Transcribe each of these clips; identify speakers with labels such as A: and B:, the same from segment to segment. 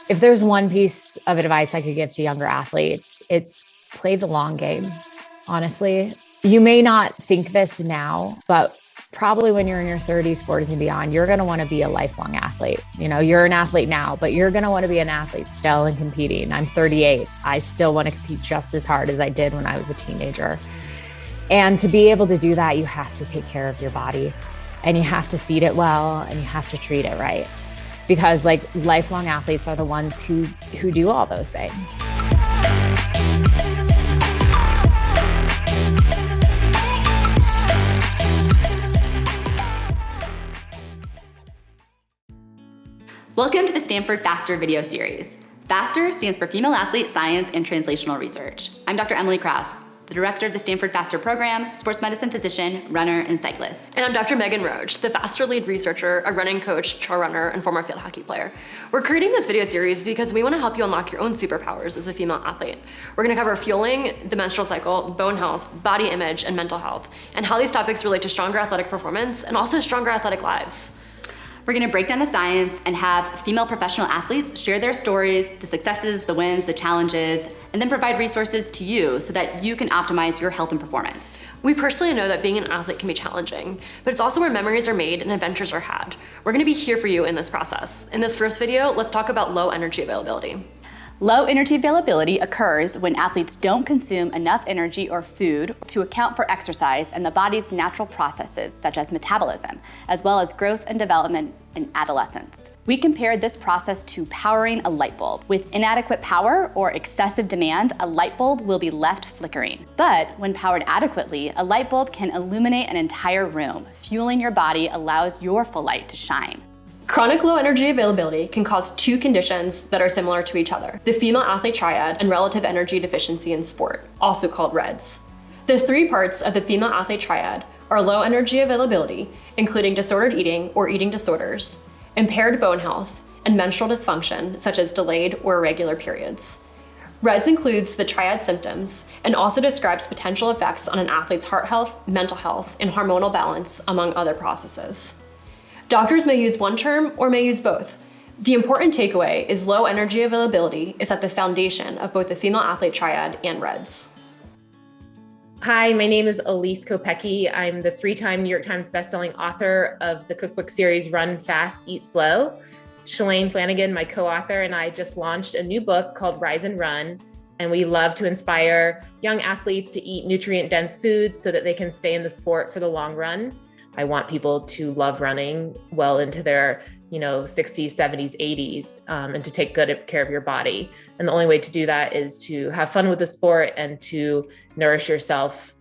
A: If there's one piece of advice I could give to younger athletes, it's play the long game. Honestly, you may not think this now, but probably when you're in your 30s, 40s, and beyond, you're going to want to be a lifelong athlete. You know, you're an athlete now, but you're going to want to be an athlete still and competing. I'm 38. I still want to compete just as hard as I did when I was a teenager. And to be able to do that, you have to take care of your body, and you have to feed it well, and you have to treat it right. Because like lifelong athletes are the ones who do all those things.
B: Welcome to the Stanford FASTER video series. FASTER stands for Female Athlete Science and Translational Research. I'm Dr. Emily Krause, the director of the Stanford FASTER program, sports medicine physician, runner, and cyclist.
C: And I'm Dr. Megan Roach, the FASTER lead researcher, a running coach, trail runner, and former field hockey player. We're creating this video series because we want to help you unlock your own superpowers as a female athlete. We're going to cover fueling, the menstrual cycle, bone health, body image, and mental health, and how these topics relate to stronger athletic performance and also stronger athletic lives.
B: We're gonna break down the science and have female professional athletes share their stories, the successes, the wins, the challenges, and then provide resources to you so that you can optimize your health and performance.
C: We personally know that being an athlete can be challenging, but it's also where memories are made and adventures are had. We're gonna be here for you in this process. In this first video, let's talk about low energy availability.
B: Low energy availability occurs when athletes don't consume enough energy or food to account for exercise and the body's natural processes, such as metabolism, as well as growth and development in adolescence. We compared this process to powering a light bulb. With inadequate power or excessive demand, a light bulb will be left flickering. But when powered adequately, a light bulb can illuminate an entire room. Fueling your body allows your full light to shine.
C: Chronic low energy availability can cause two conditions that are similar to each other: the female athlete triad and relative energy deficiency in sport, also called REDS. The three parts of the female athlete triad are low energy availability, including disordered eating or eating disorders, impaired bone health, and menstrual dysfunction, such as delayed or irregular periods. REDS includes the triad symptoms and also describes potential effects on an athlete's heart health, mental health, and hormonal balance, among other processes. Doctors may use one term or may use both. The important takeaway is low energy availability is at the foundation of both the female athlete triad and REDS.
D: Hi, my name is Elise Kopecki. I'm the 3-time New York Times bestselling author of the cookbook series Run Fast, Eat Slow. Shalane Flanagan, my co-author, and I just launched a new book called Rise and Run, and we love to inspire young athletes to eat nutrient-dense foods so that they can stay in the sport for the long run. I want people to love running well into their, 60s, 70s, 80s, and to take good care of your body. And the only way to do that is to have fun with the sport and to nourish yourself.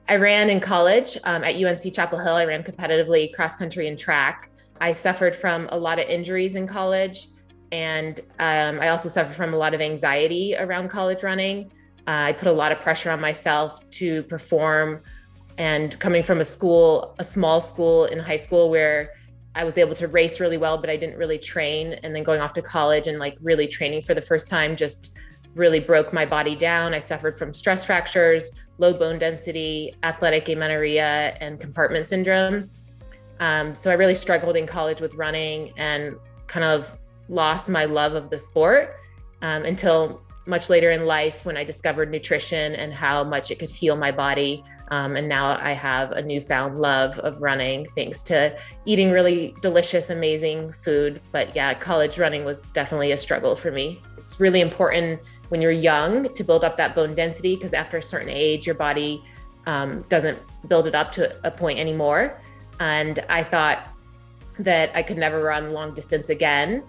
D: I ran in college at UNC Chapel Hill. I ran competitively cross country and track. I suffered from a lot of injuries in college, and I also suffered from a lot of anxiety around college running. I put a lot of pressure on myself to perform. And coming from a small school in high school where I was able to race really well, but I didn't really train, and then going off to college and really training for the first time just really broke my body down. I suffered from stress fractures, low bone density, athletic amenorrhea, and compartment syndrome. So I really struggled in college with running and kind of lost my love of the sport until much later in life when I discovered nutrition and how much it could heal my body. And now I have a newfound love of running thanks to eating really delicious, amazing food. But yeah, college running was definitely a struggle for me. It's really important when you're young to build up that bone density, because after a certain age, your body doesn't build it up to a point anymore. And I thought that I could never run long distance again.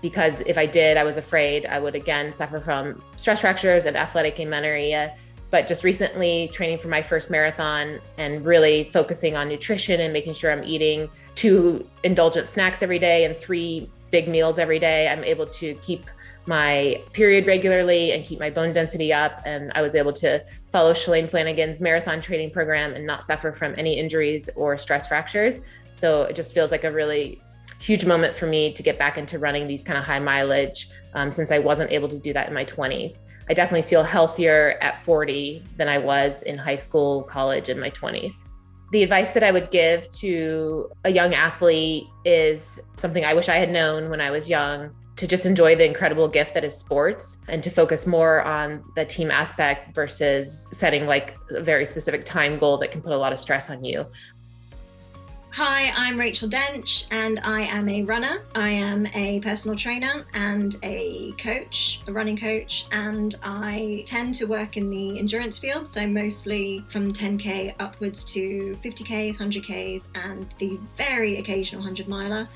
D: Because if I did, I was afraid I would again suffer from stress fractures and athletic amenorrhea. But just recently training for my first marathon and really focusing on nutrition and making sure I'm eating 2 indulgent snacks every day and 3 big meals every day, I'm able to keep my period regularly and keep my bone density up. And I was able to follow Shalane Flanagan's marathon training program and not suffer from any injuries or stress fractures. So it just feels like a really huge moment for me to get back into running these kind of high mileage since I wasn't able to do that in my 20s. I definitely feel healthier at 40 than I was in high school, college, and my 20s. The advice that I would give to a young athlete is something I wish I had known when I was young, to just enjoy the incredible gift that is sports and to focus more on the team aspect versus setting like a very specific time goal that can put a lot of stress on you.
E: Hi, I'm Rachel Dench and I am a runner. I am a personal trainer and a coach, a running coach, and I tend to work in the endurance field, so mostly from 10K upwards to 50Ks, 100Ks, and the very occasional 100 miler.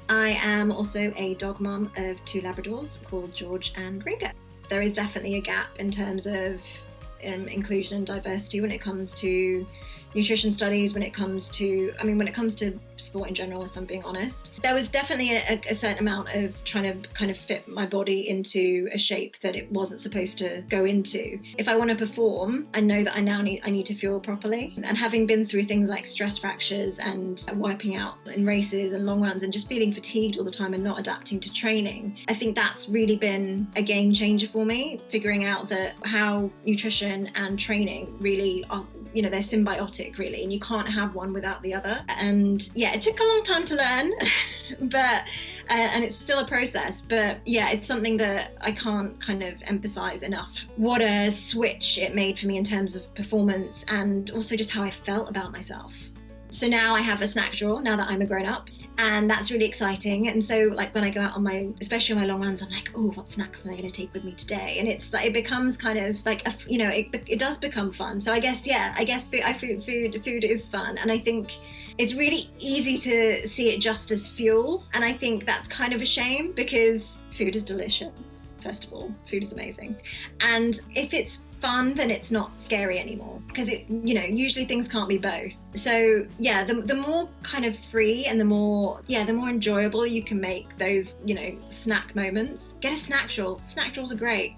E: I am also a dog mum of 2 Labradors called George and Ringo. There is definitely a gap in terms of inclusion and diversity when it comes to nutrition studies, when it comes to sport in general, if I'm being honest. There was definitely a certain amount of trying to kind of fit my body into a shape that it wasn't supposed to go into. If I want to perform, I know that I need to fuel properly. And having been through things like stress fractures and wiping out in races and long runs and just feeling fatigued all the time and not adapting to training, I think that's really been a game changer for me, figuring out that how nutrition and training really are, they're symbiotic really, and you can't have one without the other. And yeah, it took a long time to learn, but and it's still a process, but yeah, it's something that I can't kind of emphasize enough. What a switch it made for me in terms of performance and also just how I felt about myself. So now I have a snack drawer now that I'm a grown up, and that's really exciting. And so like when I go out on especially on my long runs, I'm like, oh, what snacks am I going to take with me today? And it's like, it becomes kind of like, it does become fun. So I guess food is fun. And I think it's really easy to see it just as fuel. And I think that's kind of a shame because food is delicious. First of all, food is amazing. And if it's fun, then it's not scary anymore because usually things can't be both. So yeah, the more kind of free and the more enjoyable you can make those, snack moments, get a snack drawer. Snack drawers are great.